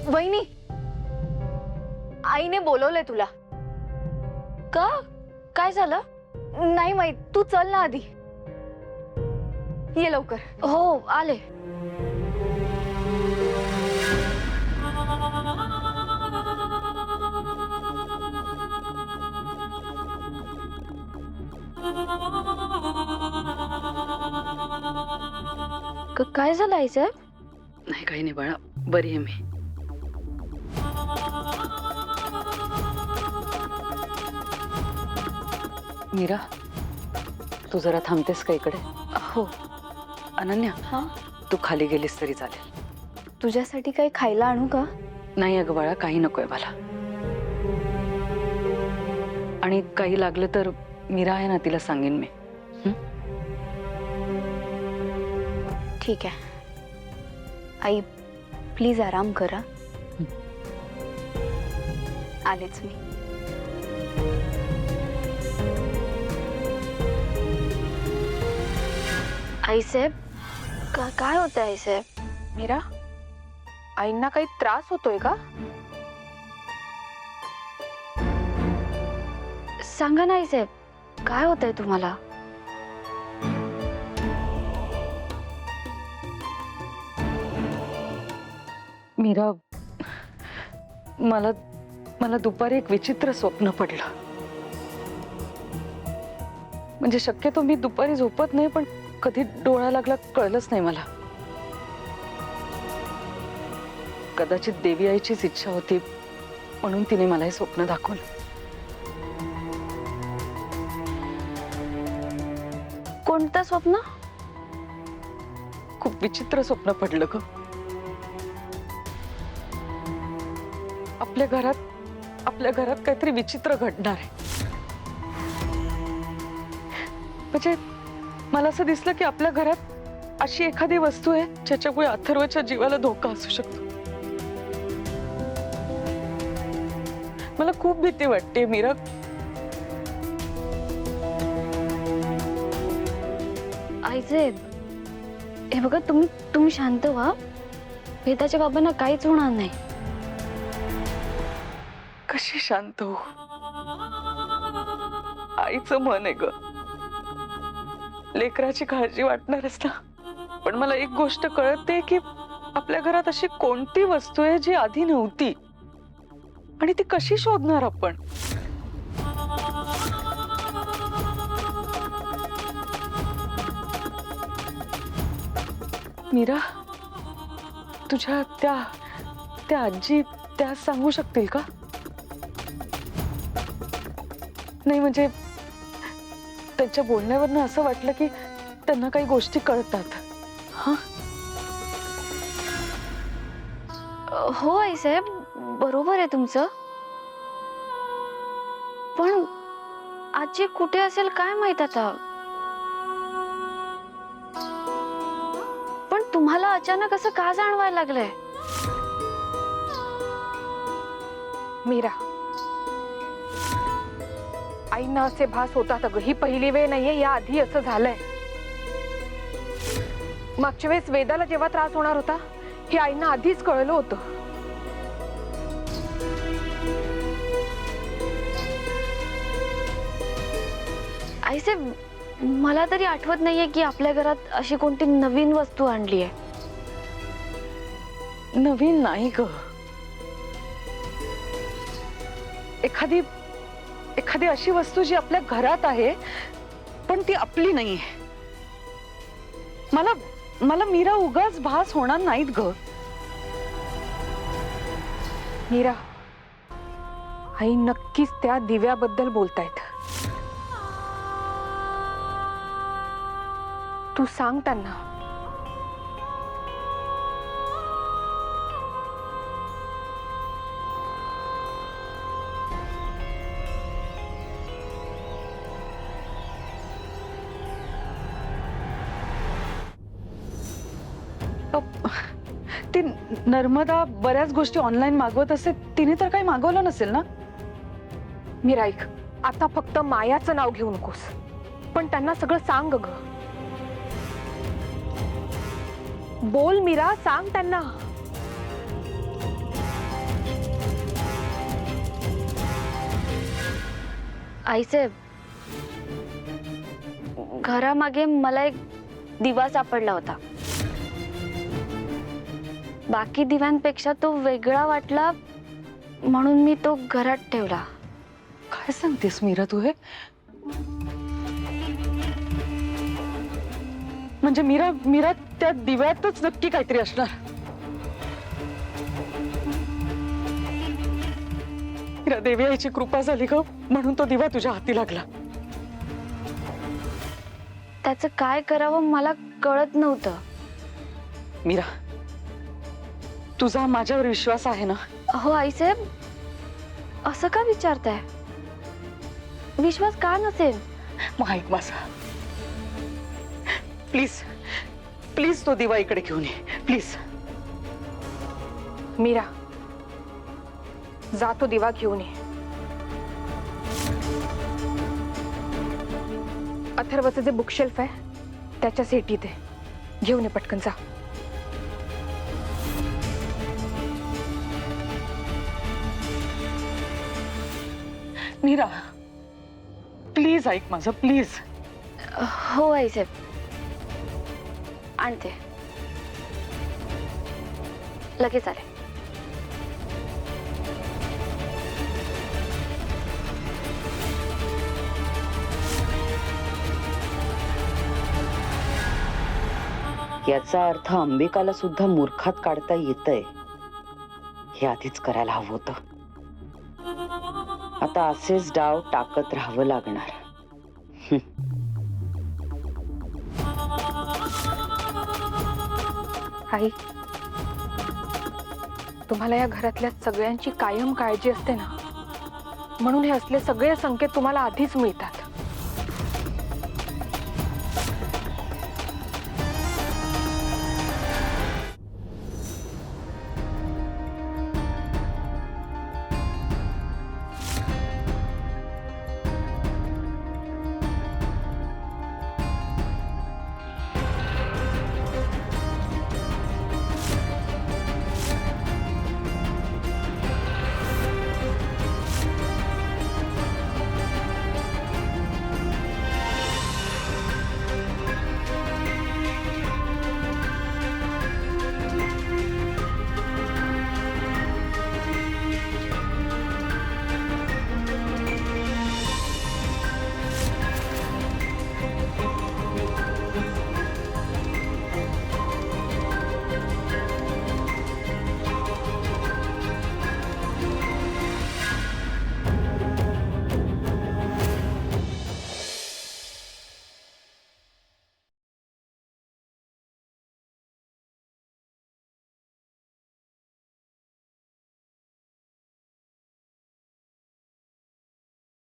वहिनी, आईने बोलवलंय तुला. का? काय झालं? नाही माहित, तू चल ना आधी. ये लवकर. हो आले. काय झालं आई साहेब? नाही काही नाही बाळा, बरी आहे मी. मीरा, तू जरा थांबतेस का इकडे? हो. अनन्या, हा, तू खाली गेलीस तरी चालेल. तुझ्यासाठी काही खायला आणू का? नाही अगं बाळा, काही नकोय मला. आणि काही लागलं तर मीरा आहे ना, तिला सांगेन मी. ठीक आहे आई, प्लीज आराम करा. आलेच मी. आई साहेब, काय होतं आई साहेब? मीरा, आईंना काही त्रास होतोय का? सांगा ना आई साहेब, काय होतंय तुम्हाला? मीरा, मला दुपारी एक विचित्र स्वप्न पडलं. म्हणजे शक्यतो मी दुपारी झोपत नाही, पण कधी डोळा लागला कळलंच नाही मला. कदाचित देवी आईचीच इच्छा होती म्हणून तिने मला हे स्वप्न दाखवलं. कोणतं स्वप्न? खूप विचित्र स्वप्न पडलं ग. आपल्या घरात काहीतरी विचित्र घडणार आहे. म्हणजे मला असं दिसलं की आपल्या घरात अशी एखादी वस्तू आहे ज्याच्यामुळे अथर्वच्या जीवाला धोका असू शकतो. मला खूप भीती वाटते मीरा. आई साहेब, हे बघा, तुम्ही शांत व्हा. वेदाच्या बाबांना काहीच होणार नाही. कशी शांत हो? आईचं मन आहे ग, लेकराची काळजी वाटणारच ना. पण मला एक गोष्ट कळते की आपल्या घरात अशी कोणती वस्तू आहे जी आधी नव्हती, आणि ती कशी शोधणार आपण? मीरा, तुझ्या त्या आजी त्या सांगू शकतील का? नाही म्हणजे त्यांच्या बोलण्यावरनं असं वाटलं की त्यांना काही गोष्टी कळतात. हा, हो आई साहेब, बरोबर आहे तुमचं. पण आजी कुठे असेल काय माहित आता. पण तुम्हाला अचानक असं का जाणवायला लागलंय? मीरा, आईंना असे भास होतात अगं. ही पहिली वेळ नाहीये, या आधी असं झालंय. मागच्या वेळेस वेदाला जेव्हा त्रास होणार होता, हे आईंना आधीच कळलं होतं. आई साहेब, मला तरी आठवत नाहीये की आपल्या घरात अशी कोणती नवीन वस्तू आणली आहे. नवीन नाही ग. एखादी अशी वस्तू जी आपल्या घरात आहे पण ती आपली नाहीये. मला मीरा उगाच भास होणार नाहीत ग. मीरा, आई नक्कीच त्या दिव्याबद्दल बोलतायत. तू सांग त्यांना. ती नर्मदा बऱ्याच गोष्टी ऑनलाईन मागवत असते, तिने तर काही मागवलं नसेल ना? मीरा ऐक, आता फक्त मायाचं नाव घेऊ नकोस, पण त्यांना सगळं सांग ग. बोल मीरा, सांग त्यांना. आईसाहेब, घरामागे मला एक दिवा सापडला होता. बाकी दिव्यांपेक्षा तो वेगळा वाटला म्हणून मी तो घरात ठेवला. काय सांगतेस मीरा तू हे? म्हणजे मीरा मीरा त्या दिव्यातच नक्की काहीतरी असणार. मीरा, देवी आईची कृपा झाली ग म्हणून तो दिवा तुझ्या हाती लागला. त्याचं काय करावं मला कळत नव्हतं. मीरा, तुझा माझ्यावर विश्वास आहे ना? अहो आईसाहेब, असं का विचारताय? विश्वास का नसेल? मग ऐक माझा, प्लीज प्लीज तो दिवा इकडे घेऊन ये प्लीज. मीरा, जा तो दिवा घेऊन ये. अथर्वचं जे बुकशेल्फ आहे त्याच्या सेटीत आहे, घेऊन ये पटकन जा. मीरा, प्लीज ऐक माझं, प्लीज. हो आईसाहेब, आणते, लगेच आले. याचा अर्थ अंबिकाला सुद्धा मूर्खात काढता येतंय हे आधीच करायला हवं होतं. आता असेच डाव टाकत राहावं लागणार. आई, तुम्हाला या घरातल्या सगळ्यांची कायम काळजी असते ना, म्हणून हे असले सगळे संकेत तुम्हाला आधीच मिळतात.